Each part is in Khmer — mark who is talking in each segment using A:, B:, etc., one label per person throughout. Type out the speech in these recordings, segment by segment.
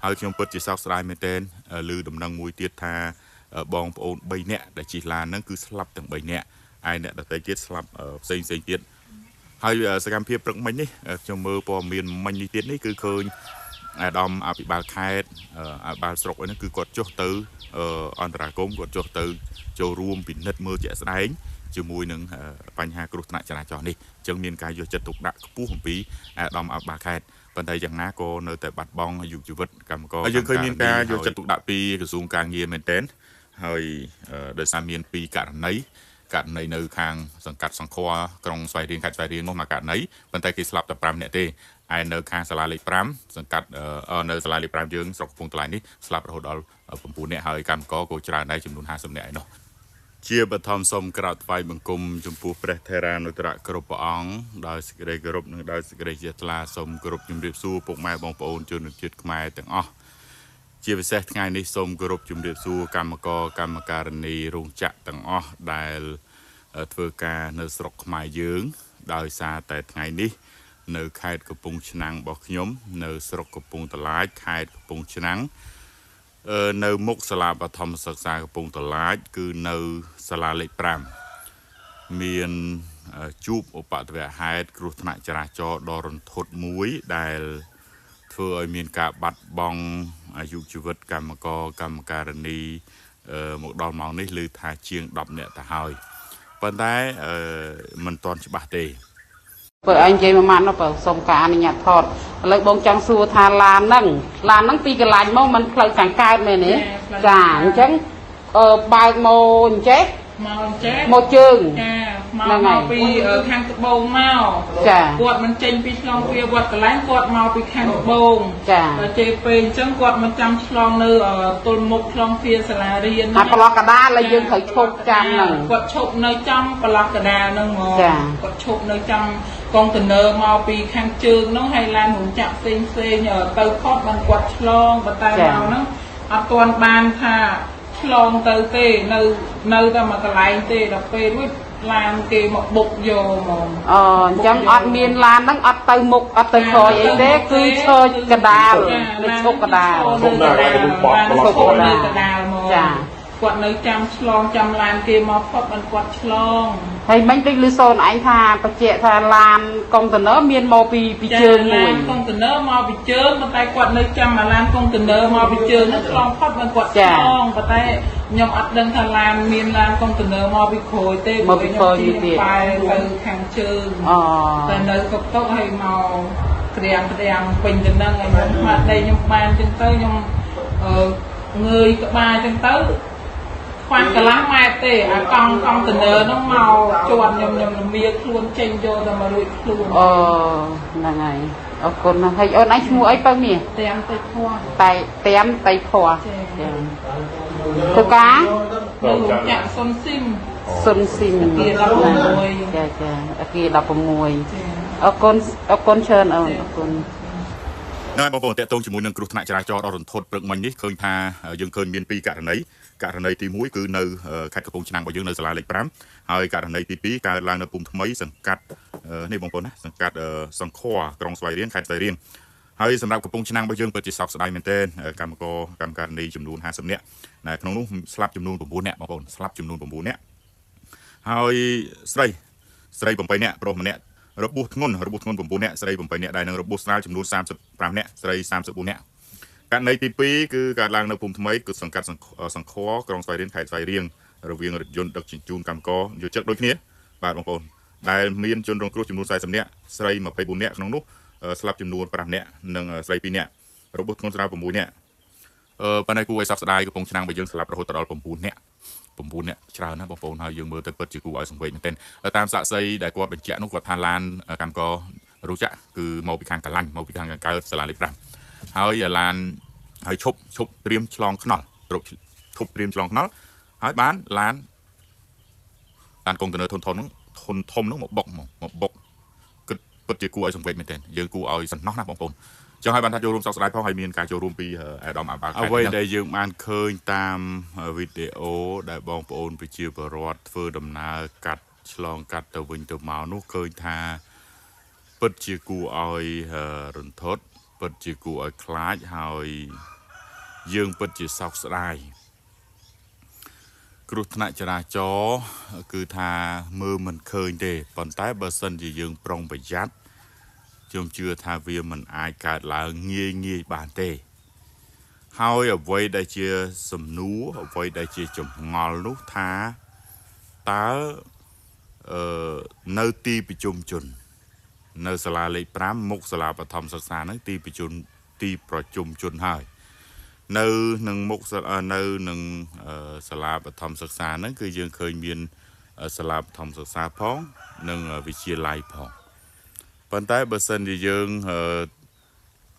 A: ហើយខ្ញុំពិតជាសោកស្ដាយមែនទែនឮដំណឹងមួយទៀតថាបងប្អូន3នាក់ដែលជិះឡានហ្នឹងគឺស្លាប់ទាំង3នាក់ឯអ្នកដទៃទៀតស្លាប់ផ្សេងទៀតហើយសកម្មភាពព្រឹកមិញនេះខ្ញុំមើលព័ត៌មានមិញនេះទៀតនេះគឺឃើញអាដាមអភិបាលខេត្តអភិបាលស្រុកអីហ្នឹងគឺគាត់ចុះទៅអន្តរាគមគាត់ចុះទៅចូលរួមពិនិត្យមើលជាក់ស្ដែងជាមួយនឹងបញ្ហាគ្រោះថ្នាក់ចរាចរណ៍នេះអញ្ចឹងមានការយកចិត្តទុកដាក់ខ្ពស់អំពីអាដាមអភិបាលខេត្តប៉ុន្តែយ៉ាងណាក៏នៅតែបាត់បង់អាយុជីវិតកម្មករយើងឃើញមានការយកចិត្តទុកដាក់ពីក្រសួងការងារមែនទែនហើយដោយសារមាន2ករណីនៅខាងសង្កាត់សង្ខ័រក្រុងស្វាយរៀងខេត្តស្វាយរៀងនោះមកករណីប៉ុន្តែគេស្លាប់តែ5នាក់ទេឯនៅខាងសាលាលេខ5សង្កាត់នៅសាលាលេខ5យើងស្រុកកំពង់ថ្លៃនេះស្លាប់រហូតដល់9នាក់ហើយកម្មករក៏ច្រើនដែរចំនួន50នាក់ឯនោះជាបឋមសូមក្រាបថ្វាយបង្គំចំពោះព្រះថេរានុត្រៈគ្រប់ព្រះអង្គដោយសេចក្តីគោរពនិងដោយសេចក្តីជ្រះថ្លាសូមគោរពជំរាបសួរពុកម៉ែបងប្អូនជនជាតិខ្មែរទាំងអស់ជាពិសេសថ្ងៃនេះសូមគោរពជំរាបសួរកម្មករកម្មការិនីរោងចក្រទាំងអស់ដែលធ្វើការនៅស្រុកខ្មែរយើងដោយសារតែថ្ងៃនេះនៅខេត្តកំពង់ឆ្នាំងរបស់ខ្ញុំនៅស្រុកកំពង់តឡាចខេត្តកំពង់ឆ្នាំងនៅមុខសាលាបឋមសិក្សាកំពង់តឡាចគឺនៅសាលាលេខ5មានជួបឧបទ្ទវហេតុគ្រោះថ្នាក់ចរាចរណ៍ដ៏រន្ធត់មួយដែលធ្វើឲ្យមានការបាត់បង់អាយុជីវិតកម្មករកម្មការិនីមកដល់ម៉ោងនេះឮថាជាង10នាក់ទៅហើយប៉ុន្តែមិនទាន់ច្បាស់ទេបើឯងនិយាយមួយម៉ាត់នោះបើសុំការអនុញ្ញាតថតឥឡូវបងចង់សួរថាឡានហ្នឹងពីកន្លែងមកมันផ្លូវខាងកើតមែនទេចាអញ្ចឹងបើកមកអញ្ចេះមកជើងចាមកពីខាងត្បូងមកចាគាត់មិនចេញពីឆ្លងវាវត្តកន្លែងគាត់មកពីខាងត្បូងចាដល់ជេពេលអញ្ចឹងគាត់មកចាំឆ្លងនៅទល់មុខឆ្លងវាសាលារៀនអាប្រឡោះកដាលហើយយើងត្រូវឈប់ចាំហ្នឹងគាត់ឈប់នៅចំប្រឡោះកដាលហ្នឹងហ្មងគាត់ឈប់នៅចំកុងតឺន័រមកពីខាងជើងហ្នឹងហើយឡានរោងចក្រផ្សេងទៅផុតបានគាត់ឆ្លងប៉ុន្តែមកហ្នឹងអត់ទាន់បានថាឆ្លងទៅទេនៅតែមកកន្លែងទេដល់ពេលរួចឡានគេមកបុកយកហ្មងអញ្ចឹងអត់មានឡានហ្នឹងអត់ទៅមុខអត់ទៅក្រោយអីទេគឺឈើកដាលនៅឈប់កដាលឈប់នៅកដាលមកចាគាត់នៅចាំឆ្លងចាំឡានគេមកផុតបានគាត់ឆ្លងហើយមិញដូចឮសូនឯងថាបច្ចេកថាឡានកុងតឺន័រមានមកពីជើងមួយកុងតឺន័រមកពីជើងប៉ុន្តែគាត់នៅចាំឡានកុងតឺន័រមកពីជើងហ្នឹងឆ្លងផុតបានគាត់ឆ្លងប៉ុន្តែខ្ញុំអត់ដឹងថាឡានកុងតឺន័រមកពីក្រោយទេមកពីក្រោយទៀតបែរទៅខាងជើងតែនៅកតុកហើយមកក្រាំងពេញទៅនឹងហើយខ្ញុំស្មាត់ដីខ្ញុំបានចឹងទៅខ្ញុំងើយក្បាលចឹងទៅខ្វាន់កន្លះម៉ែត្រទេអាកង់តឺន័រហ្នឹងមកជាប់ខ្ញុំលមៀខ្លួនចេញយកទៅមករួចខ្លួនហ្នឹងហើយអរគុណណាស់ហើយអូនឯងឈ្មោះអីបើមាសតាមតៃភ័ព្វតែតាមតៃភ័ព្វធ្វើការនៅរោងចក្រសុនស៊ីមអគារ16ចាអគារ16អរគុណច្រើនអូនអរគុណហើយបងប្អូនតេតងជាមួយនឹងគ្រោះថ្នាក់ចរាចរណ៍ដ៏រន្ធត់ព្រឹកមិញនេះឃើញថាយើងឃើញមាន2ករណីទី1គឺនៅខេត្តកំពង់ឆ្នាំងរបស់យើងនៅសាលាលេខ5ហើយករណីទី2កើតឡើងនៅភូមិថ្មីសង្កាត់នេះបងប្អូនណាសង្កាត់សង្ខ័រក្រុងស្វាយរៀងខេត្តស្វាយរៀងហើយសម្រាប់កំពង់ឆ្នាំងរបស់យើងពិតជាសោកស្ដាយមែនទែនកម្មការិនីចំនួន50នាក់ក្នុងនោះស្លាប់ចំនួន9នាក់បងប្អូនស្លាប់ចំនួន9នាក់ហើយស្រី8នាក់ប្រុសម្នាក់របួសធ្ងន់9នាក់ស្រី8នាក់ដែលនឹងរបួសស្រាលចំនួន35នាក់ស្រី34នាក់ករណីទី2គឺកើតឡើងនៅភូមិថ្មីគឺសង្កាត់សង្ខ័រក្រុងស្វាយរៀងខេត្តស្វាយរៀងរវាងរថយន្តដឹកជញ្ជូនកម្មករយុវជនដូចគ្នាបាទបងប្អូនដែលមានជនរងគ្រោះចំនួន40នាក់ស្រី24នាក់ក្នុងនោះស្លាប់ចំនួន5នាក់និងស្រី2នាក់របួសធ្ងន់ស្រាល6នាក់ប៉ុន្តែគួរឲ្យសោកស្ដាយកំពង់ឆ្នាំងរបស់យើងស្លាប់រហូតដល់9នាក់ច្រើនណាស់បងប្អូនហើយយើងមើលទៅពិតជាគួរឲ្យសង្វេគមែនទែនតាមសាក្សីដែលគាត់បញ្ជាក់នោះគាត់ថាឡានកម្មកររោងចក្រគឺមកពីខាងកលាញ់មកពីខាងកើតសាលាលេខ5ហើយឡានហើយឈប់ត្រៀមឆ្លងថ្នល់ឈប់ត្រៀមឆ្លងថ្នល់ហើយបានឡានកុងតឺន័រធំហ្នឹងមកបុកគិតពិតជាគួរឲ្យសង្វេគមែនទែនយើងគួរឲ្យសំណោះណាបងប្អូនចឹងហើយបានថាចូលរួមសោកស្ដាយផងហើយមានការចូលរួមពីអាដាមអាបាខេត្តអ្វីដែលយើងបានឃើញតាមវីដេអូដែលបងប្អូនប្រជាពលរដ្ឋធ្វើដំណើរឆ្លងកាត់ទៅវិញទៅមកនោះឃើញថាពិតជាគួរឲ្យរន្ធត់ពិតជាគួរឲ្យខ្លាចហើយ យើងពិតជាសោកស្ដាយគ្រោះថ្នាក់ចរាចរណ៍គឺថាមើលមិនឃើញទេប៉ុន្តែបើសិនជាយើងប្រុងប្រយ័ត្នខ្ញុំជឿថាវាមិនអាចកើតឡើងងាយបានទេហើយអ្វីដែលជាសំណួរអ្វីដែលជាចម្ងល់នោះថាតើនៅទីប្រជុំជននៅសាលាលេខ5មុខសាលាបឋមសិក្សាហ្នឹងទីប្រជុំជនហើយនៅនឹងមុខនៅនឹងសាលាបឋមសិក្សាហ្នឹងគឺយើងឃើញមានសាលាបឋមសិក្សាផងនិងវិទ្យាល័យផងប៉ុន្តែបើសិនជាយើង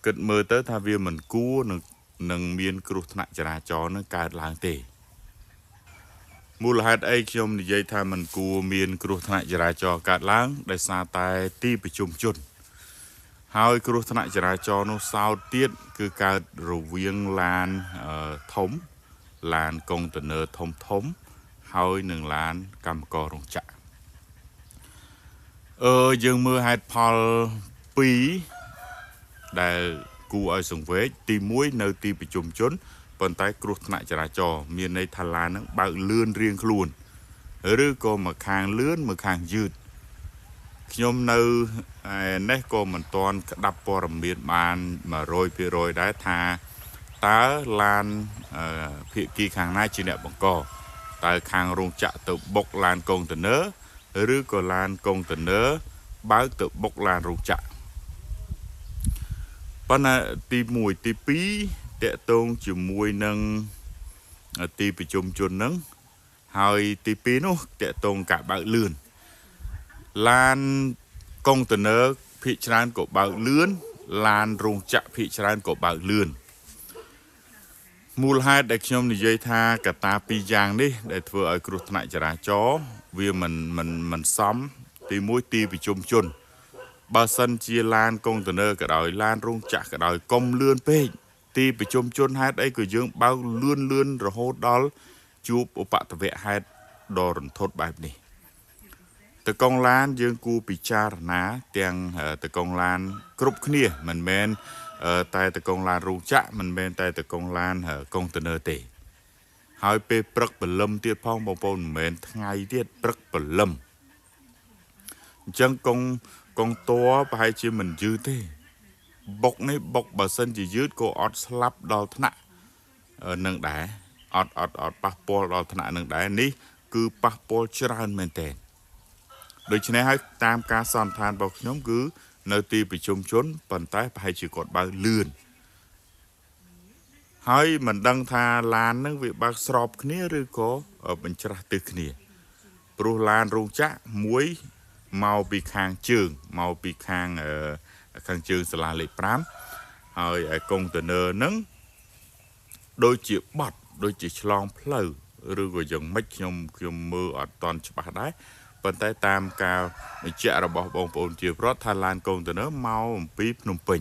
A: គិតមើលទៅថាវាមិនគួរនឹងមានគ្រោះថ្នាក់ចរាចរណ៍នឹងកើតឡើងទេមូលហេតុអីខ្ញុំនិយាយថាមិនគួរមានគ្រោះថ្នាក់ចរាចរណ៍កើតឡើងដោយសារតែទីប្រជុំជនហើយគ្រោះថ្នាក់ចរាចរណ៍នោះសោតទៀតគឺកើតរវាងឡានធំឡានកុងតឺន័រធំហើយនឹងឡានកម្មកររោងចក្រយើងមើលហេតុផល2ដែលគួរឲ្យសង្វេគទី1នៅទីប្រជុំជនប៉ុន្តែគ្រោះថ្នាក់ចរាចរណ៍មានន័យថាឡានហ្នឹងបើកលឿនរៀងខ្លួនឬក៏មកខាងលឿនមកខាងយឺតខ្ញុំនៅនេះក៏មិនទាន់ក្តាប់ព័ត៌មានបាន 100% ដែរថាតើឡានភាគីខាងណាជាអ្នកបង្កតើខាងរោងចក្រទៅបុកឡានកុងតឺន័រឬក៏ឡានកុងតឺន័របើកទៅបុកឡានរោងចក្រប៉ុន្តែទី1ទី2តកតងជាមួយនឹងទីប្រជុំជនហ្នឹងហើយទី2នោះតកតងការបើកលឿនឡានកុងតឺន័រភាគច្រើនក៏បើកលឿនឡានរោងចក្រភាគច្រើនក៏បើកលឿនមូលហេតុដែលខ្ញុំនិយាយថាកត្តា2យ៉ាងនេះដែលធ្វើឲ្យគ្រោះថ្នាក់ចរាចរណ៍វាមិនសមទី1ទីប្រជុំជនបើសិនជាឡានកុងតឺន័រក៏ដោយឡានរោងចក្រក៏ដោយកុំលឿនពេកទីប្រជុំជនហេតុអីក៏យើងបើកលឿនរហូតដល់ជួបឧបទ្ទវហេតុដ៏រន្ធត់បែបនេះតកង់ឡានយើងគួរពិចារណាទាំងតកង់ឡានគ្រប់គ្នាមិនមែនតែតកង់ឡានរោងចក្រមិនមែនតែតកង់ឡានកុងតឺន័រទេហើយពេលព្រឹកព្រលឹមទៀតផងបងប្អូនមិនមែនថ្ងៃទៀតព្រឹកព្រលឹមអញ្ចឹងកុងតัวប្រហែលជាមិនយឺតទេបុកនេះបុកបើសិនជាយឺតក៏អត់ស្លាប់ដល់ថ្នាក់នឹងដែរអត់ប៉ះពាល់ដល់ថ្នាក់នឹងដែរនេះគឺប៉ះពាល់ច្រើនមែនតើដូច្នេះហើយតាមការសន្និដ្ឋានរបស់ខ្ញុំគឺនៅទីប្រជុំជនប៉ុន្តែប្រហែលជាគាត់បើកលឿនហើយមិនដឹងថាឡាននឹងវាបើកស្របគ្នាឬក៏បញ្ច្រាស់ទិសគ្នាព្រោះឡានរោងចក្រមួយមកពីខាងជើងមកពីខាងជើងសាលាលេខ5ហើយកុងតឺន័រហ្នឹងដូចជាបត់ដូចជាឆ្លងផ្លូវឬក៏យ៉ាងម៉េចខ្ញុំមើលអត់ទាន់ច្បាស់ដែរប៉ុន្តែតាមការបញ្ជាក់របស់បងប្អូនជាប្រវត្តិថាឡានកុងតឺន័រមកអំពីភ្នំពេញ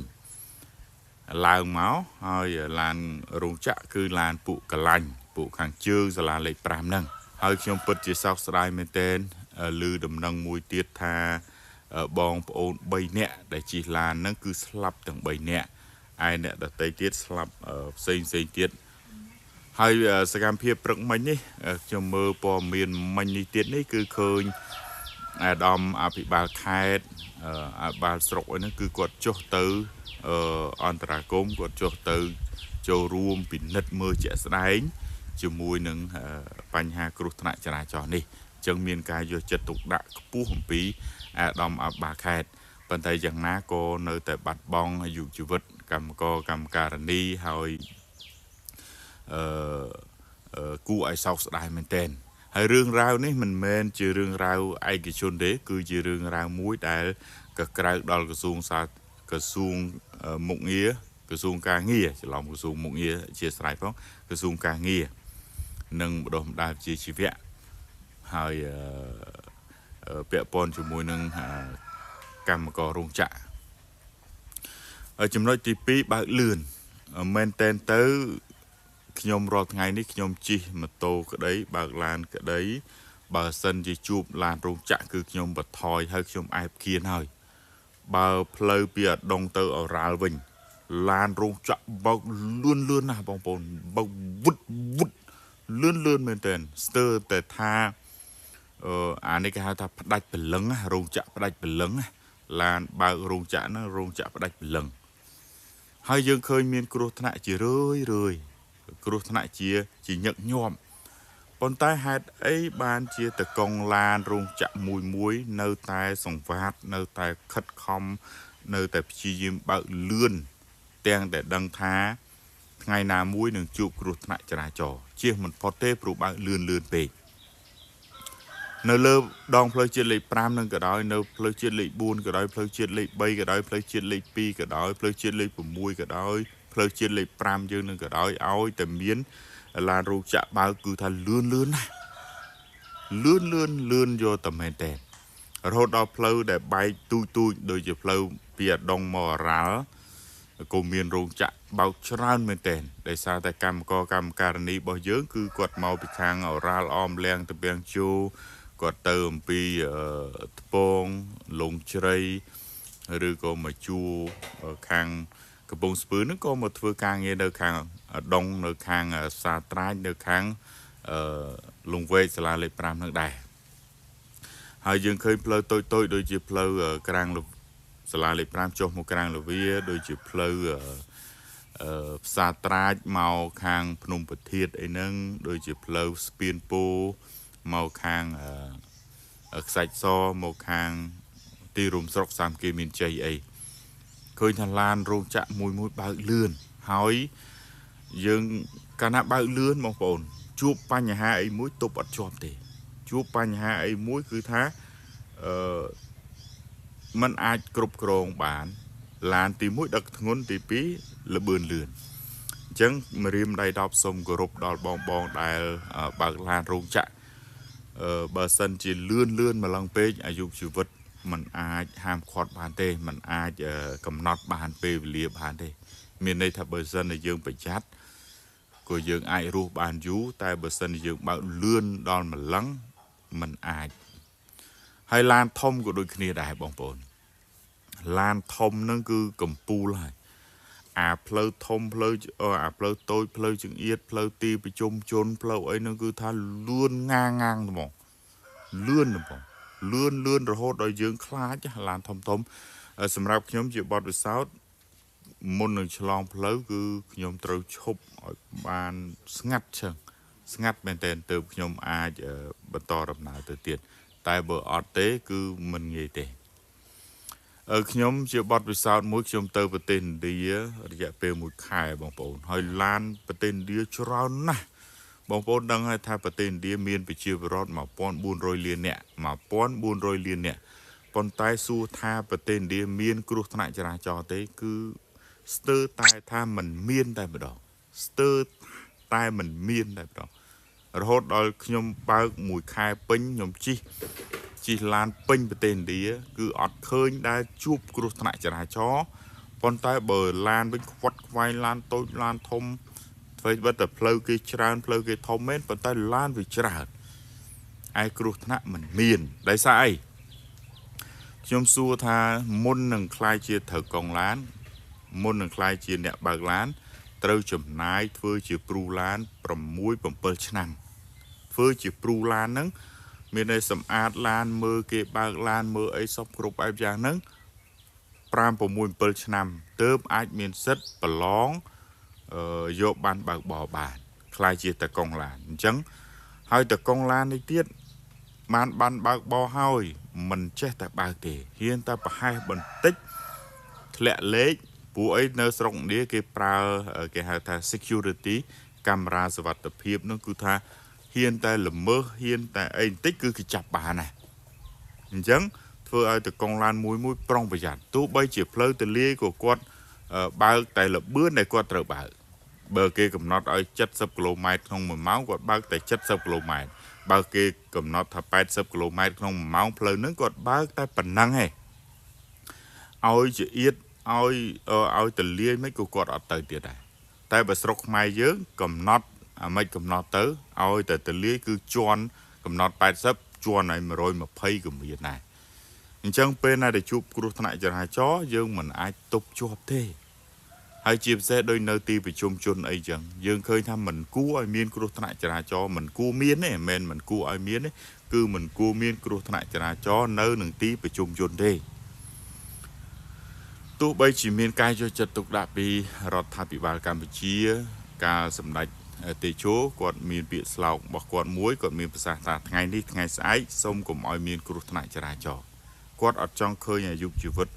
A: ឡើងមកហើយឡានរោងចក្រគឺឡានពួកកលាញ់ពួកខាងជើងសាលាលេខ5ហ្នឹងហើយខ្ញុំពិតជាសោកស្ដាយមែនទែនឮដំណឹងមួយទៀតថាបងប្អូន3នាក់ដែលជិះឡានហ្នឹងគឺស្លាប់ទាំង3នាក់ឯអ្នកដទៃទៀតស្លាប់ផ្សេងទៀតហើយសកម្មភាពព្រឹកមិញនេះខ្ញុំមើលព័ត៌មានមិញនេះទៀតនេះគឺឃើញអាដាមអភិបាលខេត្តអាបាលស្រុកអីហ្នឹងគឺគាត់ចុះទៅអន្តរាគមគាត់ចុះទៅចូលរួមពិនិត្យមើលជាក់ស្ដែងជាមួយនឹងបញ្ហាគ្រោះថ្នាក់ចរាចរណ៍នេះអញ្ចឹងមានការយកចិត្តទុកដាក់ខ្ពស់អំពីអាដាមអភិបាលខេត្តប៉ុន្តែយ៉ាងណាក៏នៅតែបាត់បង់អាយុជីវិតកម្មការនីហើយគួរឲ្យសោកស្ដាយមែនទែនហើយរឿងរ៉ាវនេះមិនមែនជារឿងរ៉ាវឯកជនទេគឺជារឿងរ៉ាវមួយដែលក៏ក្រៅដល់ក្រសួងមុខងារក្រសួងការងារច្រឡំក្រសួងមុខងារជាស្រ័យផងក្រសួងការងារនិងបណ្ដុះបណ្ដាលវិជ្ជាជីវៈហើយពាក់ព័ន្ធជាមួយនឹងកម្មកររោងចក្រចំណុចទី2បើកលឿនមែនតែនទៅខ្ញុំរាល់ថ្ងៃនេះខ្ញុំជិះម៉ូតូក្តីបើកឡានក្តីបើសិនជាជួបឡានរោងចក្រគឺខ្ញុំបន្ថយហើយខ្ញុំអែបគៀនហើយបើផ្លូវពីអដុងទៅអូរ៉ាល់វិញ lan rung chạ bao lươn na bong bồn bao vút lươn men tên stirแต่ท่าอันนี้ก็ท่าดัดเป็นลังรung chạดัดเป็นลังลานบางรung chạนะรung chạดัดเป็นลังให้ยังเคยมีกรุธนะจีเลยกรุธนะจีnhật nhomปนใต้หาดไอ้บานเจียตะกองลานรung chạมุยเนื้อตายส่งฟาดเนื้อตายคัดคอมเนื้อแต่ชียิมบางเลื่อนแตงแต่ดังท้าไงนามุยหนึ่งจูบกรุธนะจราจรเชี่ยมันพอเต้ปลูกบางเลื่อนไปเนื้อเลือดองเพลย์เจียเลยปรามนั่งก็ได้เนื้อเพลย์เจียเลยบูนก็ได้เพลย์เจียเลยใบก็ได้เพลย์เจียเลยปีก็ได้เพลย์เจียเลยปุ่มมุยก็ได้เพลย์เจียเลยปรามยืนนั่งก็ได้เอาแต่เมียนลานรูจะบางคือทันเลื่อนโยแต่ไม่แต่รถเอาเพลย์แต่ใบตุยโดยจะเพลย์เปียดองมอรัลกูเมียนรูจะเบาชราไม่แต่ได้ซาแต่กรรมการนี้บ่เยอะคือกดเมาไปทางเอารัลออมแรงตะเบียงจูก็เติมปีโปงลงเฉยหรือก็มาจูคางกระปงสปืนนึกก็มาធ្វើការងារនៅខាងដងនៅខាងសាត្រាចនៅខាងលងវែកសាលាលេខ5នឹងដែរហើយយើងឃើញផ្លូវតូចដូចជាផ្លូវក្រាំងសាលាលេខ5ចុះមកក្រាំងលវាដូចជាផ្លូវផ្សារត្រាចមកខាងភ្នំប្រធាតអីហ្នឹងដូចជាផ្លូវស្ពានពោមកខាងខ្សាច់សមកខាងទីរួមស្រុកសាមគ្គីមានជ័យអីឃើញថាឡានរោងចក្រមួយបើកលឿនហើយយើងកាលណាបើកលឿនបងប្អូនជួបបញ្ហាអីមួយទប់អត់ជាប់ទេជួបបញ្ហាអីមួយគឺថាมันអាចគ្រប់គ្រងបានឡានទី1ដឹកធ្ងន់ទី2ល្បឿនលឿនអញ្ចឹងមរៀមដៃ10សូមគោរពដល់បងដែលបើកឡានរោងចក្របើសិនជាលឿនម្លងពេកអាយុជីវិតมันអាចហាមឃាត់បានទេมันអាចកំណត់បានពេលវេលាបានទេមានន័យថាបើសិនជាយើងប្រយ័ត្នក៏យើងអាចរស់បានយូរតែបើសិនជាយើងបើកលឿនដល់ម្លឹងมันអាចហើយឡានធំក៏ដូចគ្នាដែរបងប្អូនឡានធំហ្នឹងគឺកំពូលហើយអាផ្លូវធំផ្លូវអាផ្លូវតូចផ្លូវចង្អៀតផ្លូវទីប្រជុំជនផ្លូវអីហ្នឹងគឺថាលឿនងាងហ្មងលឿនរហូតដល់យើងខ្លាចឡានធំសម្រាប់ខ្ញុំជាបទពិសោធន៍មុននឹងឆ្លងផ្លូវគឺខ្ញុំត្រូវឈប់ឲ្យបានស្ងាត់មែនទែនទើបខ្ញុំអាចបន្តដំណើរទៅទៀតតែបើអត់ទេគឺមិនងាយទេខ្ញុំជាបទពិសោធន៍មួយខ្ញុំទៅប្រទេសឥណ្ឌារយៈពេល1ខែបងប្អូនហើយឡានប្រទេសឥណ្ឌាច្រើនណាស់បងប្អូនដឹងហើយថាប្រទេសឥណ្ឌាមានប្រជាពលរដ្ឋ1400លាននាក់ប៉ុន្តែសួរថាប្រទេសឥណ្ឌាមានគ្រោះថ្នាក់ចរាចរណ៍ទេគឺស្ទើរតែថាมันមានតែម្ដងរហូតដល់ខ្ញុំបើក1ខែពេញខ្ញុំជិះឡានពេញប្រទេសឥណ្ឌាគឺអត់ឃើញដែលជួបគ្រោះថ្នាក់ចរាចរណ៍ប៉ុន្តែបើឡានវិញខ្វាត់ខ្វែងឡានតូចឡានធំធ្វើបិទតែផ្លូវគេច្រើនផ្លូវគេធំមែនប៉ុន្តែឡានវាច្រើនឯគ្រោះថ្នាក់មិនមានដោយសារអីខ្ញុំសួរថាមុននឹងខ្លាយជាត្រូវកង់ឡានមុននឹងខ្លាយជាអ្នកបើកឡានត្រូវចំណាយធ្វើជាព្រូឡាន6-7 ឆ្នាំធ្វើជាព្រូឡានហ្នឹងមានន័យសម្អាតឡានមើលគេបើកឡានមើលអីសពគ្រប់បែបយ៉ាងហ្នឹង5-6-7 ឆ្នាំទើបអាចមានសិទ្ធិប្រឡងយកបានបើកបរបានខ្លាយជាតកង់ឡានអញ្ចឹងហើយតកង់ឡាននេះទៀតបានបើកបរហើយមិនចេះតែបើកទេហ៊ានតែប្រហែសបន្តិចធ្លាក់លេខពួកអីនៅស្រុកឥណ្ឌាគេប្រើគេហៅថា security កាមេរ៉ាសុវត្ថិភាពនោះគឺថាហ៊ានតែល្មើសហ៊ានតែអីបន្តិចគឺគេចាប់បានណាអញ្ចឹងធ្វើឲ្យតកង់ឡានមួយប្រុងប្រយ័ត្នទោះបីជាផ្លូវទលាយក៏គាត់បើកតែល្បឿនដែលគាត់ត្រូវបើគេកំណត់ឲ្យ70គីឡូម៉ែត្រក្នុង1ម៉ោងគាត់បើកតែ70គីឡូម៉ែត្របើគេកំណត់ថា80គីឡូម៉ែត្រក្នុង1ម៉ោងផ្លូវហ្នឹងគាត់បើកតែប៉ុណ្ណឹងឯងឲ្យជាអៀតឲ្យទលាយមិនក៏គាត់អត់ទៅទៀតដែរតែបើស្រុកខ្មែរយើងកំណត់អាមិនកំណត់ទៅឲ្យតែទលាយគឺជន់កំណត់80ជន់ឲ្យ120ក៏មានដែរអញ្ចឹងពេលណាដែលជួបគ្រោះថ្នាក់ចរាចរណ៍យើងមិនអាចទប់ជាប់ទេ ហើយជាពិសេសដោយនៅទីប្រជុំជនអីចឹងយើងឃើញថាមិនគួរឲ្យមានគ្រោះថ្នាក់ចរាចរណ៍មិនគួរមានទេមិនមែនមិនគួរឲ្យមានទេគឺមិនគួរមានគ្រោះថ្នាក់ចរាចរណ៍នៅនឹងទីប្រជុំជនទេទោះបីជាមានការយកចិត្តទុកដាក់ពីរដ្ឋាភិបាលកម្ពុជាការសម្ដេចតេជោគាត់មានពាក្យស្លោករបស់គាត់មួយគាត់មានប្រសាសន៍ថាថ្ងៃនេះថ្ងៃស្អែកសូមកុំឲ្យមានគ្រោះថ្នាក់ចរាចរណ៍គាត់អត់ចង់ឃើញអាយុជីវិត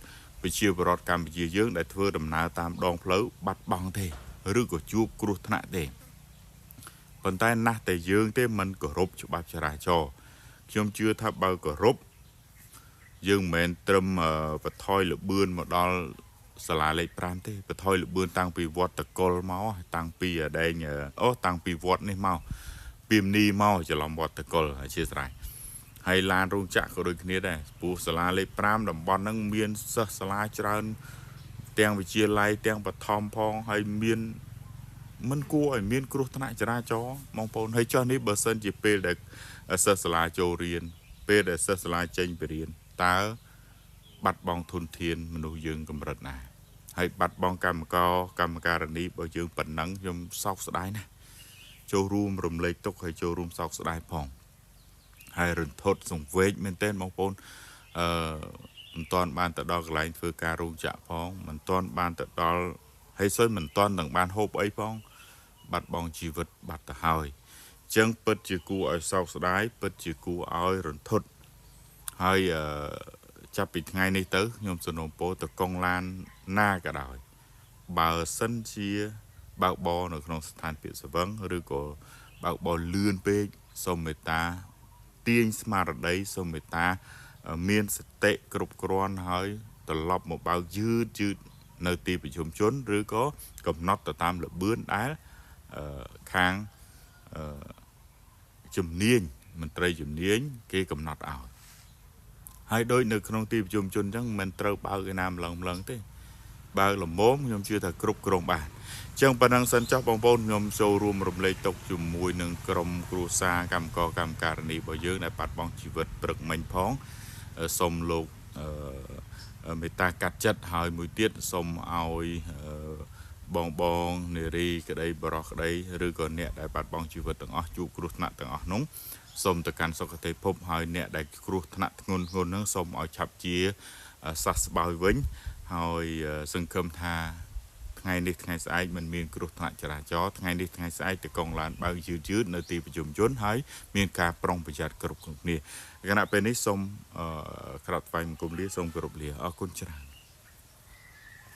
A: ប្រជាពលរដ្ឋកម្ពុជាយើងដែលធ្វើដំណើរតាមដងផ្លូវបាត់បង់ទេឬក៏ជួបគ្រោះថ្នាក់ទេប៉ុន្តែណាស់តែយើងទេមិនគោរពច្បាប់ចរាចរណ៍ខ្ញុំជឿថាបើគោរពយើងមិនមែនត្រឹមបន្ថយលបឿនមកដល់សាលាលេខ5ទេបន្ថយលបឿនតាំងពីវត្តតកុលមកតាំងពីដែងតាំងពីវត្តនេះមកពីមនីមកច្រឡំវត្តតកុលអធិស្ឋានហើយឡានរោងចក្រក៏ដូចគ្នាដែរព្រោះសាលាលេខ5តំបន់ហ្នឹងមានសិស្សសាលាច្រើនទាំងវិទ្យាល័យទាំងបឋមផងហើយមានមិនគួរឲ្យមានគ្រោះថ្នាក់ចរាចរណ៍បងប្អូនហើយចុះនេះបើសិនជាពេលដែលសិស្សសាលាចូលរៀនពេលដែលសិស្សសាលាចេញពីរៀនតើបាត់បង់ធនធានមនុស្សយើងកម្រិតណាហើយបាត់បង់កម្មការនីរបស់យើងប៉ុណ្ណឹងខ្ញុំសោកស្ដាយណាស់ចូលរួមរំលែកទុក្ខហើយចូលរួមសោកស្ដាយផងហើយរន្ធត់សង្វេគមែនទែនបងប្អូនមិនទាន់បានទៅដល់កន្លែងធ្វើការរោងចក្រផងមិនទាន់បានទៅដល់ហើយសុយមិនទាន់នឹងបានហូបអីផងបាត់បង់ជីវិតបាត់ទៅហើយអញ្ចឹងពិតជាគួរឲ្យសោកស្ដាយពិតជាគួរឲ្យរន្ធត់ហើយចាប់ពីថ្ងៃនេះទៅខ្ញុំសនំពោទៅកង់ឡានណាក៏ដោយបើសិនជាបើកបរនៅក្នុងស្ថានភាពស្វឹងឬក៏បើកបរលឿនពេកសូមមេត្តាទាញស្មារតីសូមមេត្តាមានសតិគ្រប់គ្រាន់ហើយត្រឡប់មកបើកយឺតនៅទីប្រជុំជនឬក៏កំណត់ទៅតាមលបឿនដែលខាងជំនាញមន្ត្រីជំនាញគេកំណត់ឲ្យហើយដូចនៅក្នុងទីប្រជុំជនអញ្ចឹងមិនត្រូវបើកឯណាម្លឹងទេបើកលំមខ្ញុំជឿថាគ្រប់គ្រងបានអញ្ចឹងប៉ុណ្ណឹងសិនចុះបងប្អូនខ្ញុំចូលរួមរំលែកទុកជាមួយនឹងក្រុមគ្រួសារកម្មការនីរបស់យើងដែលបាត់បង់ជីវិតព្រឹកមិញផងសូមលោកមេត្តាកាត់ចិត្តហើយមួយទៀតសូមឲ្យបងនារីក្តីបរោះក្តីឬក៏អ្នកដែលបាត់បង់ជីវិតទាំងអស់ជួបគ្រោះថ្នាក់ទាំងអស់នោះសូមទៅកាន់សុគតិភពហើយអ្នកដែលគ្រោះថ្នាក់ធ្ងន់ហ្នឹងសូមឲ្យឆាប់ជាសះស្បើយវិញហើយសង្ឃឹមថាថ្ងៃនេះថ្ងៃស្អែកមិនមានគ្រោះថ្នាក់ចរាចរណ៍ថ្ងៃនេះថ្ងៃស្អែកតកង់ឡានបើកយឺតនៅទីប្រជុំជនហើយមានការប្រុងប្រយ័ត្នគ្រប់គ្នាគណៈពេលនេះសូមក្រាបថ្វាយបង្គំលាសូមគោរពលាអរគុណច្រើន